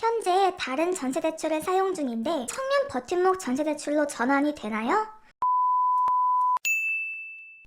현재 다른 전세대출을 사용 중인데 청년 버팀목 전세대출로 전환이 되나요?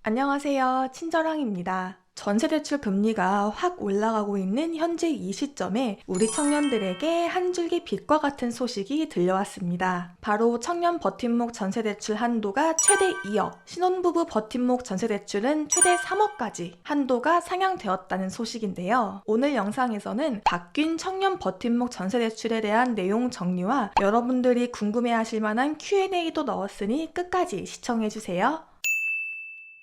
안녕하세요. 친절왕입니다. 전세대출 금리가 확 올라가고 있는 현재 이 시점에 우리 청년들에게 한 줄기 빛과 같은 소식이 들려왔습니다. 바로 청년 버팀목 전세대출 한도가 최대 2억, 신혼부부 버팀목 전세대출은 최대 3억까지 한도가 상향되었다는 소식인데요. 오늘 영상에서는 바뀐 청년 버팀목 전세대출에 대한 내용 정리와 여러분들이 궁금해하실 만한 Q&A도 넣었으니 끝까지 시청해주세요.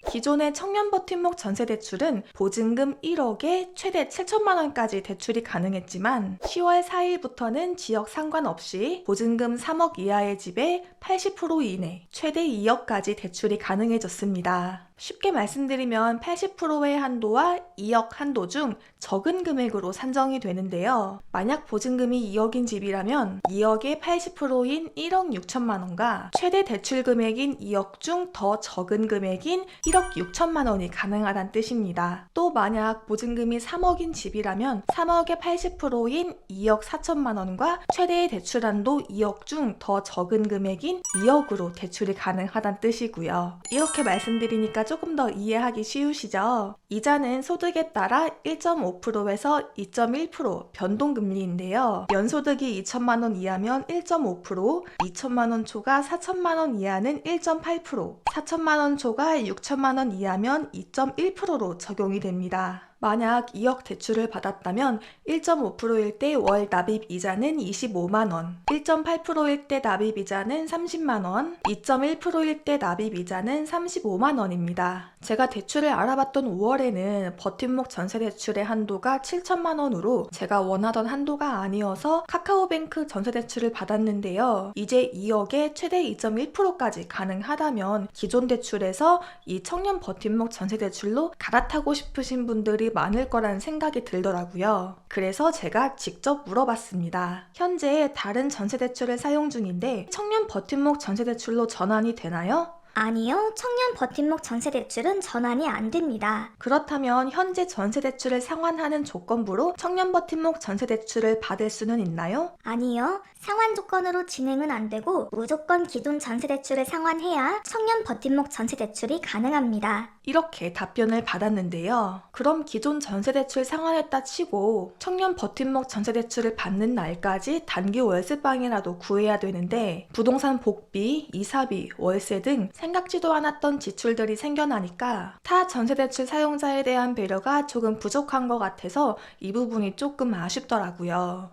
기존의 청년 버팀목 전세대출은 보증금 1억에 최대 7천만 원까지 대출이 가능했지만 10월 4일부터는 지역 상관없이 보증금 3억 이하의 집에 80% 이내 최대 2억까지 대출이 가능해졌습니다. 쉽게 말씀드리면 80%의 한도와 2억 한도 중 적은 금액으로 산정이 되는데요. 만약 보증금이 2억인 집이라면 2억의 80%인 1억 6천만 원과 최대 대출 금액인 2억 중 더 적은 금액인 1억 6천만 원이 가능하다는 뜻입니다. 또 만약 보증금이 3억인 집이라면 3억의 80%인 2억 4천만 원과 최대의 대출 한도 2억 중 더 적은 금액인 2억으로 대출이 가능하다는 뜻이고요. 이렇게 말씀드리니까 조금 더 이해하기 쉬우시죠? 이자는 소득에 따라 1.5%에서 2.1% 변동금리인데요. 연소득이 2천만 원 이하면 1.5%, 2천만 원 초과 4천만 원 이하는 1.8%, 4천만 원 초과 6천만 원 이하면 2.1%로 적용이 됩니다. 만약 2억 대출을 받았다면 1.5%일 때 월 납입 이자는 25만 원, 1.8%일 때 납입 이자는 30만 원, 2.1%일 때 납입 이자는 35만 원입니다. 제가 대출을 알아봤던 5월에는 버팀목 전세 대출의 한도가 7천만 원으로 제가 원하던 한도가 아니어서 카카오뱅크 전세 대출을 받았는데요. 이제 2억에 최대 2.1%까지 가능하다면 기존 대출에서 이 청년 버팀목 전세 대출로 갈아타고 싶으신 분들이 많을 거라는 생각이 들더라고요. 그래서 제가 직접 물어봤습니다. 현재 다른 전세대출을 사용 중인데 청년 버팀목 전세대출로 전환이 되나요? 아니요, 청년 버팀목 전세대출은 전환이 안 됩니다. 그렇다면 현재 전세대출을 상환하는 조건부로 청년 버팀목 전세대출을 받을 수는 있나요? 아니요, 상환 조건으로 진행은 안 되고 무조건 기존 전세대출을 상환해야 청년 버팀목 전세대출이 가능합니다. 이렇게 답변을 받았는데요. 그럼 기존 전세대출 상환했다 치고 청년 버팀목 전세대출을 받는 날까지 단기 월세방이라도 구해야 되는데 부동산 복비, 이사비, 월세 등 생각지도 않았던 지출들이 생겨나니까 타 전세대출 사용자에 대한 배려가 조금 부족한 것 같아서 이 부분이 조금 아쉽더라고요.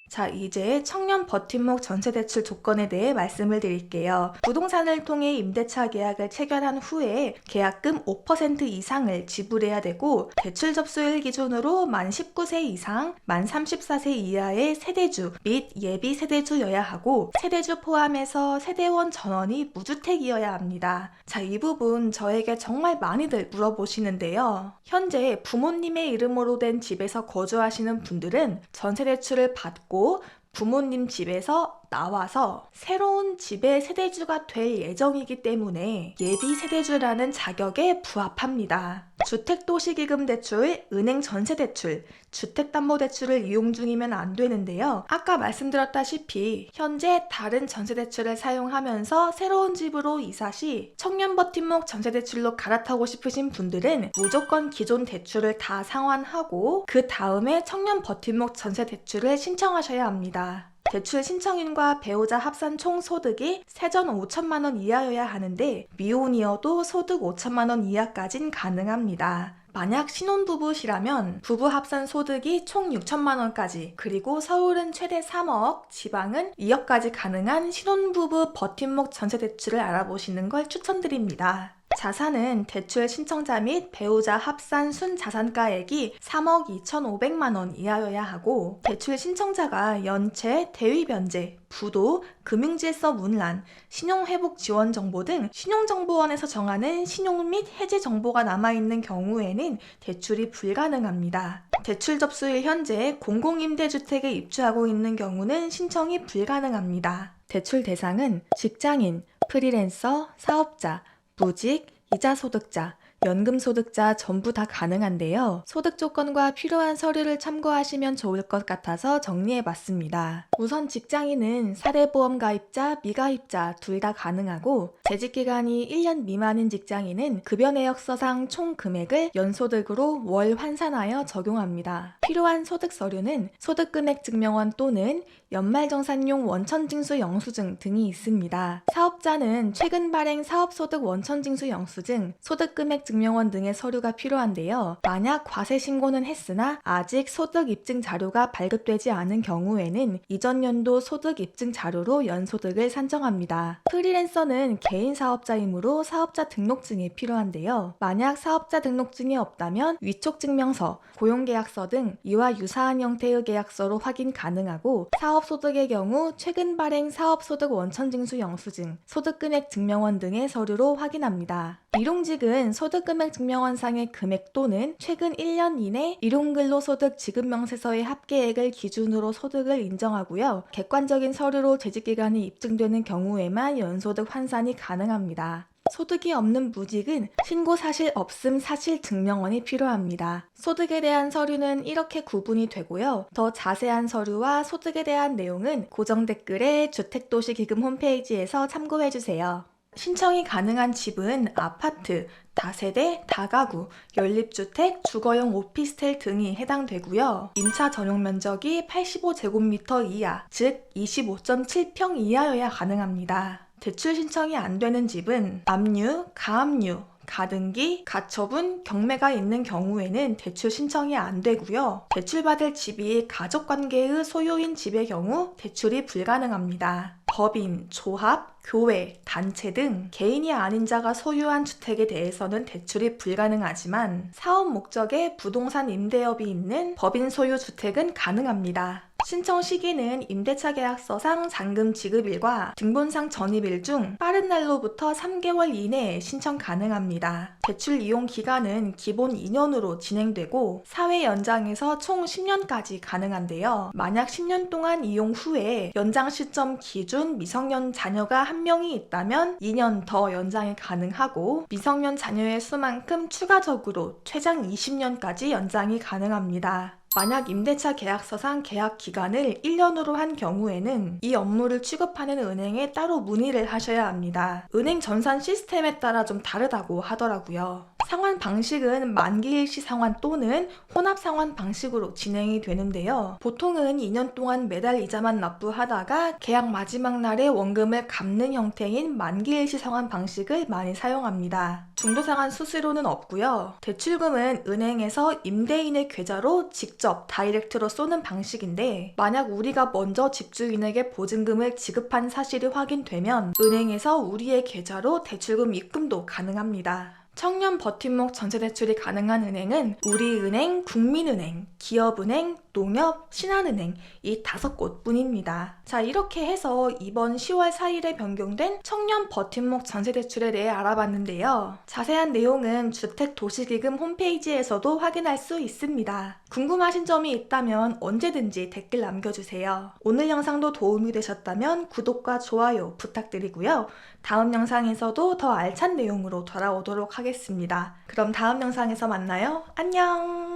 자, 이제 청년 버팀목 전세대출 조건에 대해 말씀을 드릴게요. 부동산을 통해 임대차 계약을 체결한 후에 계약금 5% 이상을 지불해야 되고 대출 접수일 기준으로 만 19세 이상, 만 34세 이하의 세대주 및 예비 세대주여야 하고 세대주 포함해서 세대원 전원이 무주택이어야 합니다. 자, 이 부분 저에게 정말 많이들 물어보시는데요. 현재 부모님의 이름으로 된 집에서 거주하시는 분들은 전세대출을 받고 부모님 집에서 나와서 새로운 집의 세대주가 될 예정이기 때문에 예비 세대주라는 자격에 부합합니다. 주택도시기금 대출, 은행 전세대출, 주택담보대출을 이용 중이면 안 되는데요. 아까 말씀드렸다시피 현재 다른 전세대출을 사용하면서 새로운 집으로 이사 시 청년 버팀목 전세대출로 갈아타고 싶으신 분들은 무조건 기존 대출을 다 상환하고 그 다음에 청년 버팀목 전세대출을 신청하셔야 합니다. 대출 신청인과 배우자 합산 총 소득이 세전 5천만 원 이하여야 하는데 미혼이어도 소득 5천만 원 이하까진 가능합니다. 만약 신혼부부시라면 부부 합산 소득이 총 6천만 원까지 그리고 서울은 최대 3억, 지방은 2억까지 가능한 신혼부부 버팀목 전세대출을 알아보시는 걸 추천드립니다. 자산은 대출 신청자 및 배우자 합산 순자산가액이 3억 2,500만 원 이하여야 하고 대출 신청자가 연체, 대위변제, 부도, 금융질서 문란, 신용회복지원정보 등 신용정보원에서 정하는 신용 및 해지 정보가 남아있는 경우에는 대출이 불가능합니다. 대출 접수일 현재 공공임대주택에 입주하고 있는 경우는 신청이 불가능합니다. 대출 대상은 직장인, 프리랜서, 사업자, 무직, 이자소득자, 연금소득자 전부 다 가능한데요. 소득 조건과 필요한 서류를 참고하시면 좋을 것 같아서 정리해봤습니다. 우선 직장인은 사대보험 가입자, 미가입자 둘 다 가능하고 재직기간이 1년 미만인 직장인은 급여내역서상 총 금액을 연소득으로 월 환산하여 적용합니다. 필요한 소득 서류는 소득금액 증명원 또는 연말정산용 원천징수 영수증 등이 있습니다. 사업자는 최근 발행 사업소득 원천징수 영수증, 소득금액 증명원 등의 서류가 필요한데요. 만약 과세신고는 했으나 아직 소득 입증 자료가 발급되지 않은 경우에는 이전 연도 소득 입증 자료로 연소득을 산정합니다. 프리랜서는 개인 사업자이므로 사업자 등록증이 필요한데요. 만약 사업자 등록증이 없다면 위촉증명서, 고용계약서 등 이와 유사한 형태의 계약서로 확인 가능하고 사업소득의 경우 최근 발행 사업소득 원천징수 영수증, 소득금액 증명원 등의 서류로 확인합니다. 일용직은 소득금액 증명원상의 금액 또는 최근 1년 이내 일용근로소득 지급명세서의 합계액을 기준으로 소득을 인정하고요. 객관적인 서류로 재직기간이 입증되는 경우에만 연소득 환산이 가능합니다. 소득이 없는 무직은 신고사실 없음 사실 증명원이 필요합니다. 소득에 대한 서류는 이렇게 구분이 되고요. 더 자세한 서류와 소득에 대한 내용은 고정 댓글에 주택도시기금 홈페이지에서 참고해주세요. 신청이 가능한 집은 아파트, 다세대, 다가구, 연립주택, 주거용 오피스텔 등이 해당되고요. 임차 전용 면적이 85제곱미터 이하, 즉 25.7평 이하여야 가능합니다. 대출 신청이 안 되는 집은 압류, 가압류, 가등기, 가처분, 경매가 있는 경우에는 대출 신청이 안 되고요. 대출받을 집이 가족관계의 소유인 집의 경우 대출이 불가능합니다. 법인, 조합, 교회, 단체 등 개인이 아닌 자가 소유한 주택에 대해서는 대출이 불가능하지만 사업 목적의 부동산 임대업이 있는 법인 소유 주택은 가능합니다. 신청 시기는 임대차 계약서상 잔금 지급일과 등본상 전입일 중 빠른 날로부터 3개월 이내에 신청 가능합니다. 대출 이용 기간은 기본 2년으로 진행되고 사회 연장에서 총 10년까지 가능한데요. 만약 10년 동안 이용 후에 연장 시점 기준 미성년 자녀가 1명이 있다면 2년 더 연장이 가능하고 미성년 자녀의 수만큼 추가적으로 최장 20년까지 연장이 가능합니다. 만약 임대차 계약서상 계약 기간을 1년으로 한 경우에는 이 업무를 취급하는 은행에 따로 문의를 하셔야 합니다. 은행 전산 시스템에 따라 좀 다르다고 하더라고요. 상환 방식은 만기일시 상환 또는 혼합 상환 방식으로 진행이 되는데요. 보통은 2년 동안 매달 이자만 납부하다가 계약 마지막 날에 원금을 갚는 형태인 만기일시 상환 방식을 많이 사용합니다. 중도상환 수수료는 없고요. 대출금은 은행에서 임대인의 계좌로 직접 다이렉트로 쏘는 방식인데 만약 우리가 먼저 집주인에게 보증금을 지급한 사실이 확인되면 은행에서 우리의 계좌로 대출금 입금도 가능합니다. 청년 버팀목 전세대출이 가능한 은행은 우리은행, 국민은행, 기업은행, 농협, 신한은행 이 5곳 뿐입니다. 자, 이렇게 해서 이번 10월 4일에 변경된 청년 버팀목 전세대출에 대해 알아봤는데요. 자세한 내용은 주택도시기금 홈페이지에서도 확인할 수 있습니다. 궁금하신 점이 있다면 언제든지 댓글 남겨주세요. 오늘 영상도 도움이 되셨다면 구독과 좋아요 부탁드리고요. 다음 영상에서도 더 알찬 내용으로 돌아오도록 하겠습니다. 그럼 다음 영상에서 만나요. 안녕!